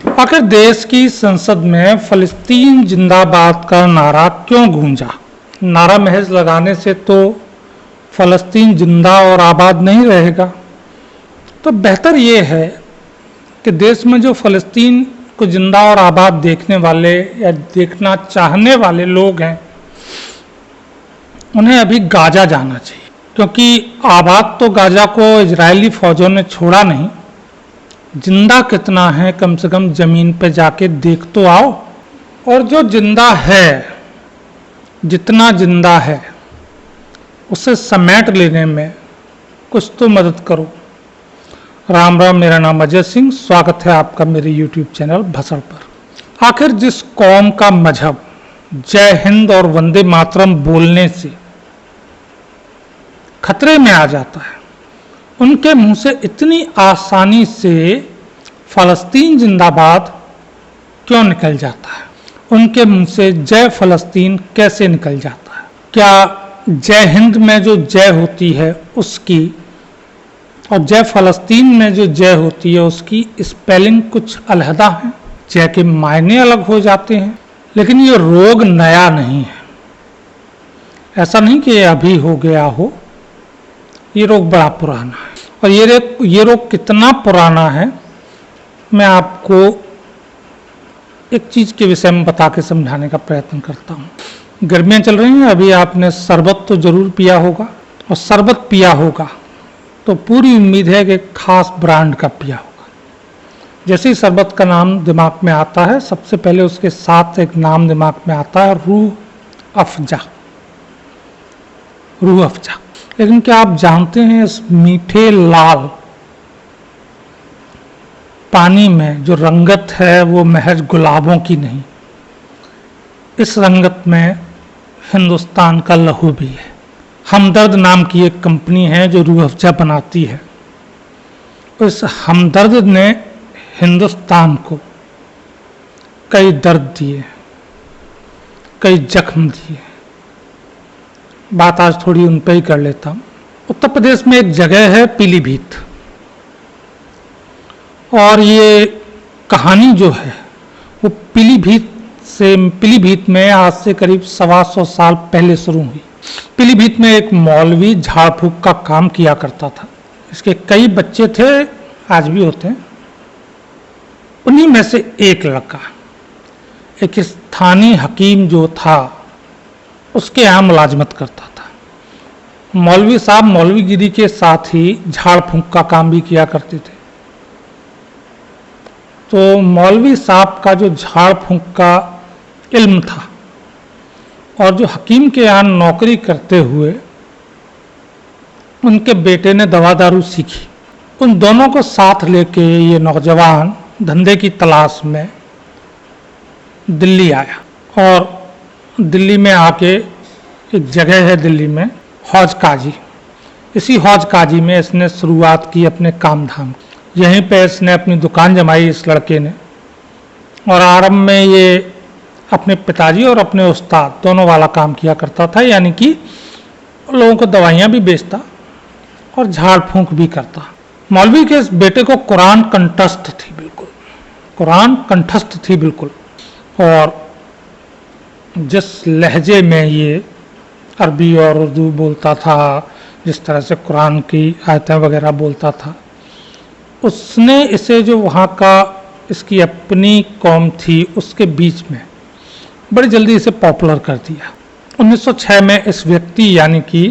आखिर देश की संसद में फलस्तीन जिंदाबाद का नारा क्यों गूंजा? नारा महज लगाने से तो फलस्तीन जिंदा और आबाद नहीं रहेगा। तो बेहतर ये है कि देश में जो फलस्तीन को जिंदा और आबाद देखने वाले या देखना चाहने वाले लोग हैं, उन्हें अभी गाजा जाना चाहिए, क्योंकि आबाद तो गाजा को इजरायली फौजों ने छोड़ा नहीं। जिंदा कितना है कम से कम जमीन पे जाके देख तो आओ। और जो जिंदा है, जितना जिंदा है उसे समेट लेने में कुछ तो मदद करो। राम राम, मेरा नाम अजय सिंह, स्वागत है आपका मेरे YouTube चैनल भसड़ पर। आखिर जिस कौम का मजहब जय हिंद और वंदे मातरम बोलने से खतरे में आ जाता है, उनके मुंह से इतनी आसानी से फलस्तीन जिंदाबाद क्यों निकल जाता है? उनके मुंह से जय फलस्तीन कैसे निकल जाता है? क्या जय हिंद में जो जय होती है उसकी और जय फलस्तीन में जो जय होती है उसकी स्पेलिंग कुछ अलहदा है? जय के मायने अलग हो जाते हैं। लेकिन ये रोग नया नहीं है। ऐसा नहीं कि ये अभी हो गया हो, ये रोग बड़ा पुराना है। और ये रोग कितना पुराना है, मैं आपको एक चीज के विषय में बता के समझाने का प्रयत्न करता हूँ। गर्मियाँ चल रही हैं, अभी आपने शरबत तो जरूर पिया होगा, और शरबत पिया होगा तो पूरी उम्मीद है कि खास ब्रांड का पिया होगा। जैसे ही शरबत का नाम दिमाग में आता है, सबसे पहले उसके साथ एक नाम दिमाग में आता है, रूह अफ़ज़ा। रूह अफ़ज़ा। लेकिन क्या आप जानते हैं, इस मीठे लाल पानी में जो रंगत है वो महज गुलाबों की नहीं, इस रंगत में हिंदुस्तान का लहू भी है। हमदर्द नाम की एक कंपनी है जो रूह अफ़ज़ा बनाती है। इस हमदर्द ने हिंदुस्तान को कई दर्द दिए, कई जख्म दिए। बात आज थोड़ी उन पर ही कर लेता हूँ। उत्तर प्रदेश में एक जगह है पीलीभीत, और ये कहानी जो है वो पीलीभीत में आज से करीब 125 साल पहले शुरू हुई। पीलीभीत में एक मौलवी झाड़ फूक का काम किया करता था। इसके कई बच्चे थे, आज भी होते हैं। उन्हीं में से एक लड़का एक स्थानीय हकीम जो था उसके यहाँ मुलाजमत करता था। मौलवी साहब मौलवीगिरी के साथ ही झाड़ फूक का काम भी किया करते थे। तो मौलवी साहब का जो झाड़ फूक का इल्म था और जो हकीम के यहाँ नौकरी करते हुए उनके बेटे ने दवा दारू सीखी, उन दोनों को साथ लेके ये नौजवान धंधे की तलाश में दिल्ली आया। और दिल्ली में आके एक जगह है दिल्ली में, हौज काजी। इसी हौज काजी में इसने शुरुआत की अपने काम धाम। यहीं पे इसने अपनी दुकान जमाई इस लड़के ने। और आरंभ में ये अपने पिताजी और अपने उस्ताद दोनों वाला काम किया करता था, यानी कि लोगों को दवाइयाँ भी बेचता और झाड़ फूंक भी करता। मौलवी के इस बेटे को कुरान कंठस्थ थी, बिल्कुल कुरान कंठस्थ थी बिल्कुल। और जिस लहजे में ये अरबी और उर्दू बोलता था, जिस तरह से कुरान की आयतें वगैरह बोलता था, उसने इसे जो वहाँ का इसकी अपनी कौम थी उसके बीच में बड़ी जल्दी इसे पॉपुलर कर दिया। 1906 में इस व्यक्ति यानी कि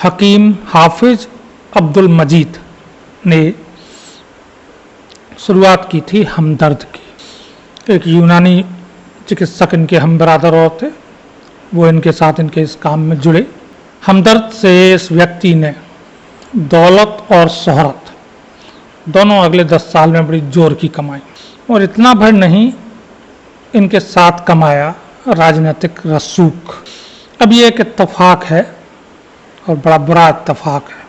हकीम हाफिज अब्दुल मजीद ने शुरुआत की थी हमदर्द की। एक यूनानी चिकित्सक इनके हम बरादर और थे, वो इनके साथ इनके इस काम में जुड़े। हमदर्द से इस व्यक्ति ने दौलत और शोहरत दोनों अगले 10 साल में बड़ी जोर की कमाई। और इतना भर नहीं, इनके साथ कमाया राजनीतिक रसूख। अब ये एक इत्तेफाक है और बड़ा बुरा इत्तेफाक है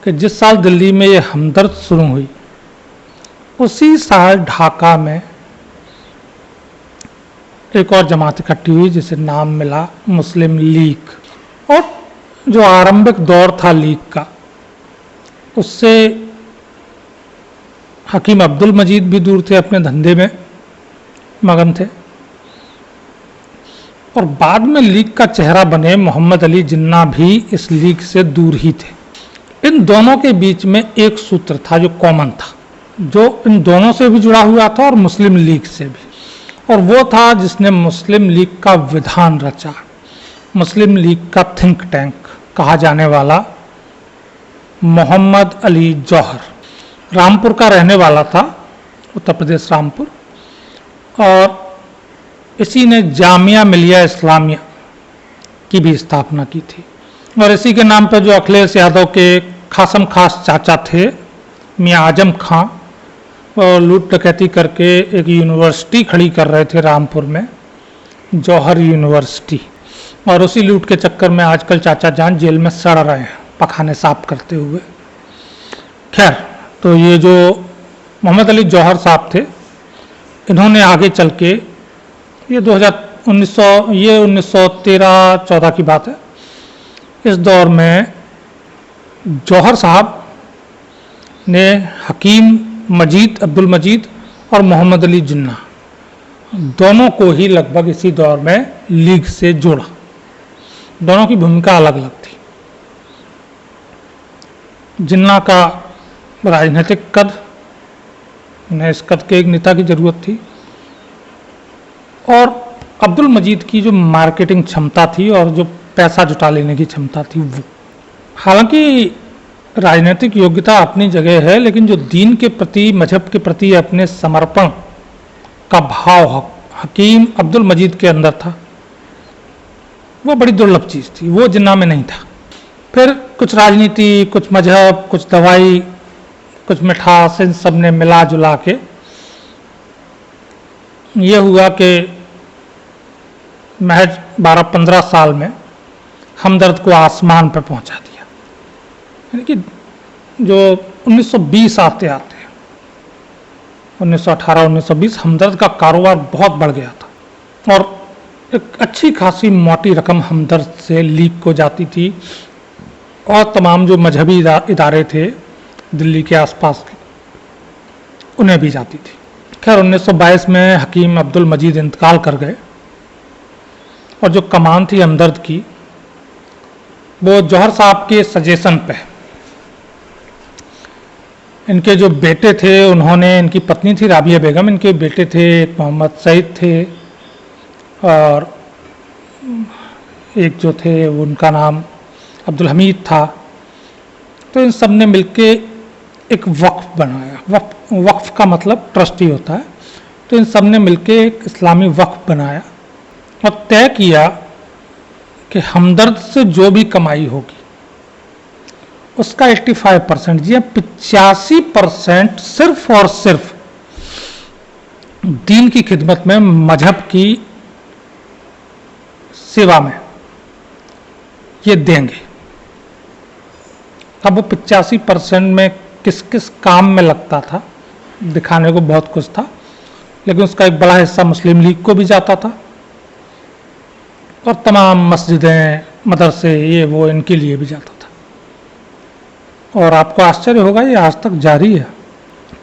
कि जिस साल दिल्ली में ये हमदर्द शुरू हुई, उसी साल ढाका में एक और जमात इकट्ठी हुई जिसे नाम मिला मुस्लिम लीग। और जो आरंभिक दौर था लीग का, उससे हकीम अब्दुल मजीद भी दूर थे, अपने धंधे में मगन थे। और बाद में लीग का चेहरा बने मोहम्मद अली जिन्ना भी इस लीग से दूर ही थे। इन दोनों के बीच में एक सूत्र था जो कॉमन था, जो इन दोनों से भी जुड़ा हुआ था और मुस्लिम लीग से भी, और वो था जिसने मुस्लिम लीग का विधान रचा, मुस्लिम लीग का थिंक टैंक कहा जाने वाला मोहम्मद अली जौहर। रामपुर का रहने वाला था, उत्तर प्रदेश रामपुर, और इसी ने जामिया मिलिया इस्लामिया की भी स्थापना की थी। और इसी के नाम पर जो अखिलेश यादव के खासम खास चाचा थे मियाँ आजम खां, वो लूट डकैती करके एक यूनिवर्सिटी खड़ी कर रहे थे रामपुर में, जौहर यूनिवर्सिटी, और उसी लूट के चक्कर में आजकल चाचा जान जेल में सड़ रहे हैं पखाने साफ करते हुए। खैर, तो ये जो मोहम्मद अली जौहर साहब थे, इन्होंने आगे चल के ये 1913-14 की बात है, इस दौर में जौहर साहब ने हकीम मजीद, अब्दुल मजीद और मोहम्मद अली जिन्ना दोनों को ही लगभग इसी दौर में लीग से जोड़ा। दोनों की भूमिका अलग अलग थी। जिन्ना का राजनीतिक कद, उन्हें इस कद के एक नेता की जरूरत थी, और अब्दुल मजीद की जो मार्केटिंग क्षमता थी और जो पैसा जुटा लेने की क्षमता थी वो। हालांकि राजनीतिक योग्यता अपनी जगह है, लेकिन जो दीन के प्रति, मजहब के प्रति अपने समर्पण का भाव हकीम अब्दुल मजीद के अंदर था, वो बड़ी दुर्लभ चीज़ थी, वो जिन्ना में नहीं था। फिर कुछ राजनीति, कुछ मजहब, कुछ दवाई, कुछ मिठास, इन सब ने मिला जुला के ये हुआ कि महज 12-15 साल में हमदर्द को आसमान पर पहुंचा दिया। यानी कि जो 1920 आते आते 1918-1920 हमदर्द का कारोबार बहुत बढ़ गया था, और एक अच्छी खासी मोटी रकम हमदर्द से लीग को जाती थी, और तमाम जो मजहबी इदारे थे दिल्ली के आसपास के, उन्हें भी जाती थी। खैर, 1922 में हकीम अब्दुल मजीद इंतकाल कर गए, और जो कमान थी हमदर्द की, वो जौहर साहब के सजेशन पे, इनके जो बेटे थे उन्होंने, इनकी पत्नी थी राबिया बेगम, इनके बेटे थे एक मोहम्मद सईद थे, और एक जो थे उनका नाम अब्दुल हमीद था। तो इन सब ने मिलके एक वक्फ बनाया। वक्फ का मतलब ट्रस्टी होता है। तो इन सब ने मिलके एक इस्लामी वक्फ बनाया और तय किया कि हमदर्द से जो भी कमाई होगी उसका 85%, जी 85% सिर्फ और सिर्फ दीन की खिदमत में, मजहब की सेवा में ये देंगे। अब वो 85% में किस किस काम में लगता था, दिखाने को बहुत कुछ था, लेकिन उसका एक बड़ा हिस्सा मुस्लिम लीग को भी जाता था, और तमाम मस्जिदें, मदरसे, ये वो, इनके लिए भी जाता था। और आपको आश्चर्य होगा, ये आज तक जारी है।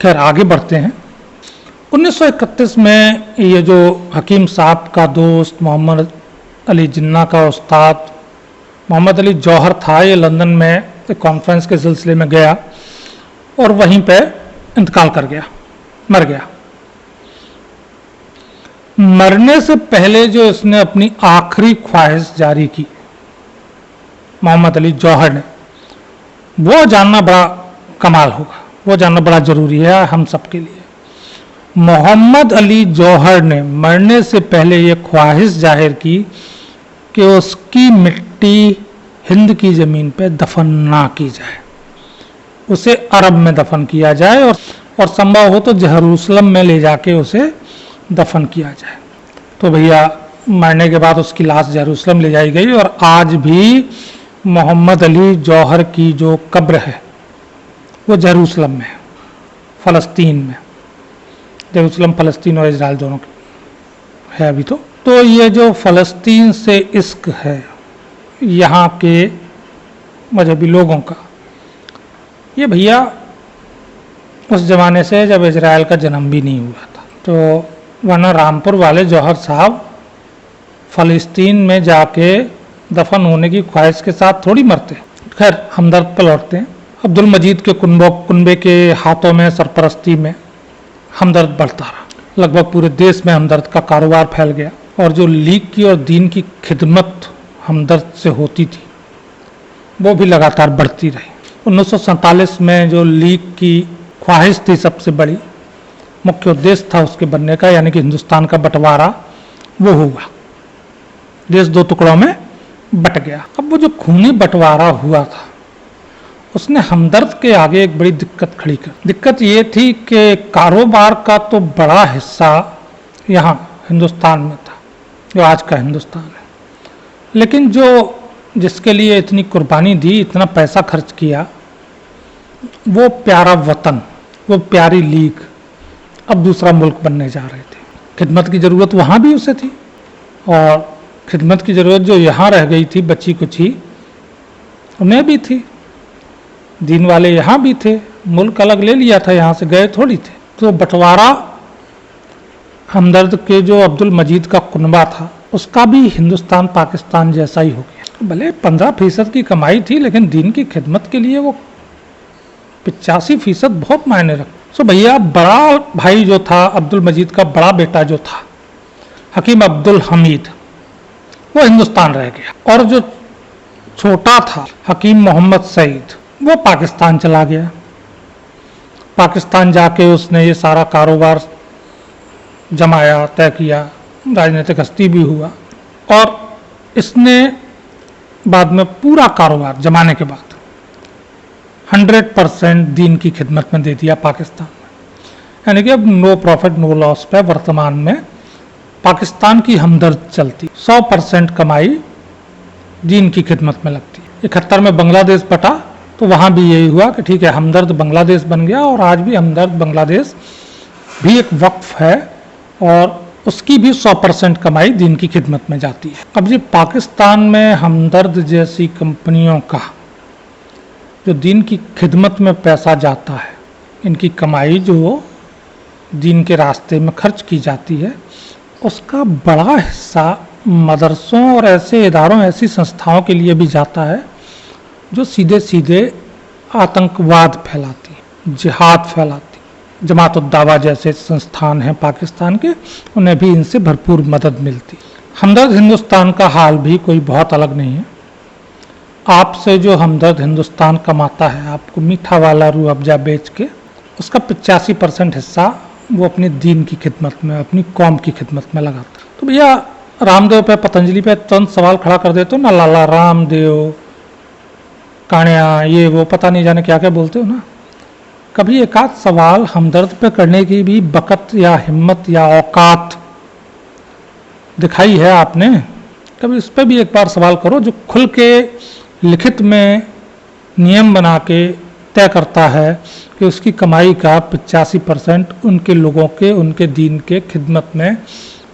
खैर, आगे बढ़ते हैं। 1931 में ये जो हकीम साहब का दोस्त मोहम्मद अली जिन्ना का उस्ताद मोहम्मद अली जौहर था, ये लंदन में एक कॉन्फ्रेंस के सिलसिले में गया और वहीं पे इंतकाल कर गया, मर गया। मरने से पहले जो इसने अपनी आखिरी ख्वाहिश जारी की मोहम्मद अली जौहर ने, वो जानना बड़ा कमाल होगा, वो जानना बड़ा जरूरी है हम सबके लिए। मोहम्मद अली जौहर ने मरने से पहले ये ख्वाहिश जाहिर की कि उसकी मिट्टी हिंद की ज़मीन पे दफन ना की जाए, उसे अरब में दफन किया जाए, और संभव हो तो जेरूसलम में ले जाके उसे दफन किया जाए। तो भैया, मरने के बाद उसकी लाश जेरूसलम ले जाई गई, और आज भी मोहम्मद अली जौहर की जो कब्र है वो जेरूसलम में है, फ़लस्तीन में। जेरूसलम फ़लस्तीन और इजराइल दोनों है अभी तो ये जो फ़लस्तीन से इश्क है यहाँ के मजहबी लोगों का, ये भैया उस जमाने से जब इजराइल का जन्म भी नहीं हुआ था। तो वरना रामपुर वाले जौहर साहब फ़लस्तीन में जाके दफन होने की ख्वाहिश के साथ थोड़ी मरते। खैर हमदर्द पर लौटते हैं। अब्दुल मजीद के कुनबे के हाथों में सरपरस्ती में हमदर्द बढ़ता रहा। लगभग पूरे देश में हमदर्द का कारोबार फैल गया और जो लीग की और दीन की खिदमत हमदर्द से होती थी वो भी लगातार बढ़ती रही। 1947 में जो लीग की ख्वाहिश थी सबसे बड़ी, मुख्य उद्देश्य था उसके बनने का, यानी कि हिंदुस्तान का बंटवारा, वो हुआ। देश दो टुकड़ों में बट गया। अब वो जो खूनी बंटवारा हुआ था उसने हमदर्द के आगे एक बड़ी दिक्कत खड़ी कर। दिक्कत ये थी कि कारोबार का तो बड़ा हिस्सा यहाँ हिंदुस्तान में था, जो आज का हिंदुस्तान है, लेकिन जो जिसके लिए इतनी कुर्बानी दी, इतना पैसा खर्च किया, वो प्यारा वतन, वो प्यारी लीग अब दूसरा मुल्क बनने जा रहे थे। खिदमत की ज़रूरत वहाँ भी उसे थी और खिदमत की ज़रूरत जो यहाँ रह गई थी बची कुची, उन्हें भी थी। दीन वाले यहाँ भी थे, मुल्क अलग ले लिया था, यहाँ से गए थोड़ी थे। तो बंटवारा हमदर्द के जो अब्दुल मजीद का कुनबा था उसका भी हिंदुस्तान पाकिस्तान जैसा ही हो गया। भले 15% की कमाई थी, लेकिन दीन की खिदमत के लिए वो 85% बहुत मायने रखता। सो भैया बड़ा भाई जो था, अब्दुल मजीद का बड़ा बेटा जो था हकीम अब्दुल हमीद, वो हिंदुस्तान रह गया और जो छोटा था हकीम मोहम्मद सईद, वो पाकिस्तान चला गया। पाकिस्तान जाके उसने ये सारा कारोबार जमाया, तय किया, राजनीतिक हस्ती भी हुआ और इसने बाद में पूरा कारोबार जमाने के बाद 100% दीन की खिदमत में दे दिया पाकिस्तान में। यानी कि अब नो प्रॉफिट नो लॉस पे वर्तमान में पाकिस्तान की हमदर्द चलती। 100% कमाई दीन की खिदमत में लगती। 71 में बांग्लादेश बटा तो वहाँ भी यही हुआ कि ठीक है, हमदर्द बांग्लादेश बन गया और आज भी हमदर्द बांग्लादेश भी एक वक्फ है और उसकी भी 100% कमाई दीन की खिदमत में जाती है। अब ये पाकिस्तान में हमदर्द जैसी कंपनियों का जो दीन की खिदमत में पैसा जाता है, इनकी कमाई जो दीन के रास्ते में खर्च की जाती है, उसका बड़ा हिस्सा मदरसों और ऐसे इदारों, ऐसी संस्थाओं के लिए भी जाता है जो सीधे सीधे आतंकवाद फैलाती, जिहाद फैलाती। जमात उद दावा जैसे संस्थान हैं पाकिस्तान के, उन्हें भी इनसे भरपूर मदद मिलती। हमदर्द हिंदुस्तान का हाल भी कोई बहुत अलग नहीं है। आपसे जो हमदर्द हिंदुस्तान कमाता है, आपको मीठा वाला रूह अफ़ज़ा बेच के, उसका 85% हिस्सा वो अपनी दीन की खिदमत में, अपनी कौम की खिदमत में लगाता। तो भैया रामदेव पे, पतंजलि पे तुरंत सवाल खड़ा कर देते हो ना, लाला रामदेव, कान्या, ये वो पता नहीं जाने क्या क्या बोलते हो ना। कभी एक आध सवाल हमदर्द पे करने की भी बकत या हिम्मत या औकात दिखाई है आपने? कभी इस पर भी एक बार सवाल करो, जो खुल के लिखित में नियम बना के तय करता है कि उसकी कमाई का 85% उनके लोगों के, उनके दीन के खिदमत में,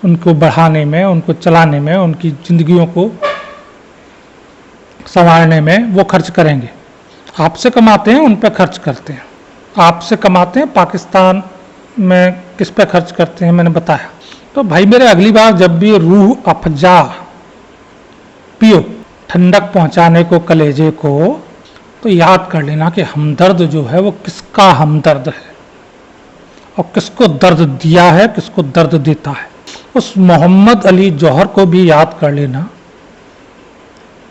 उनको बढ़ाने में, उनको चलाने में, उनकी जिंदगियों को संवारने में वो खर्च करेंगे। आपसे कमाते हैं, उन पर खर्च करते हैं। आपसे कमाते हैं, पाकिस्तान में किस पे खर्च करते हैं मैंने बताया। तो भाई मेरे, अगली बार जब भी रूह अफ़ज़ा पियो, ठंडक पहुंचाने को कलेजे को, तो याद कर लेना कि हमदर्द जो है वो किसका हमदर्द है और किसको दर्द दिया है, किसको दर्द देता है। उस मोहम्मद अली जौहर को भी याद कर लेना,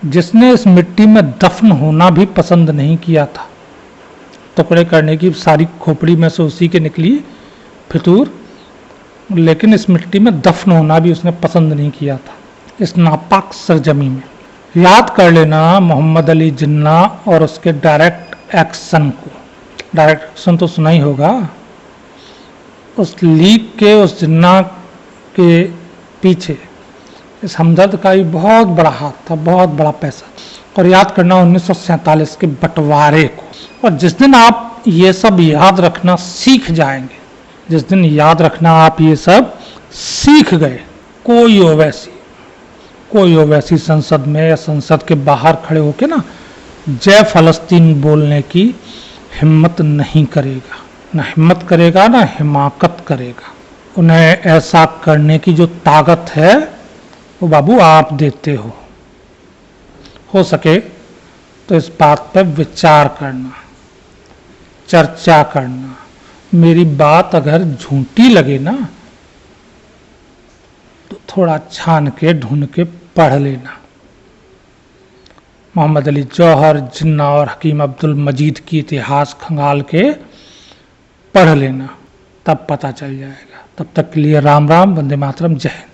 जिसने इस मिट्टी में दफन होना भी पसंद नहीं किया था। टुकड़े करने की सारी खोपड़ी में से उसी के निकली फितूर, लेकिन इस मिट्टी में दफन होना भी उसने पसंद नहीं किया था, इस नापाक सरजमी में। याद कर लेना मोहम्मद अली जिन्ना और उसके डायरेक्ट एक्शन को। डायरेक्ट एक्शन तो सुना ही होगा। उस लीग के, उस जिन्ना के पीछे इस हमदर्द का भी बहुत बड़ा हाथ था, बहुत बड़ा पैसा। और याद करना 1947 के बंटवारे को। और जिस दिन आप ये सब याद रखना सीख जाएंगे, जिस दिन याद रखना आप ये सब सीख गए, कोई ओवैसी संसद में या संसद के बाहर खड़े होके ना जय फलस्तीन बोलने की हिम्मत नहीं करेगा। न हिम्मत करेगा न हिमाकत करेगा। उन्हें ऐसा करने की जो ताकत है वो बाबू आप देते हो सके तो इस बात पर विचार करना, चर्चा करना। मेरी बात अगर झूठी लगे ना तो थोड़ा छान के ढूंढ के पढ़ लेना। मोहम्मद अली जौहर, जिन्ना और हकीम अब्दुल मजीद की इतिहास खंगाल के पढ़ लेना, तब पता चल जाएगा। तब तक के लिए राम राम, वंदे मातरम, जय हिंद।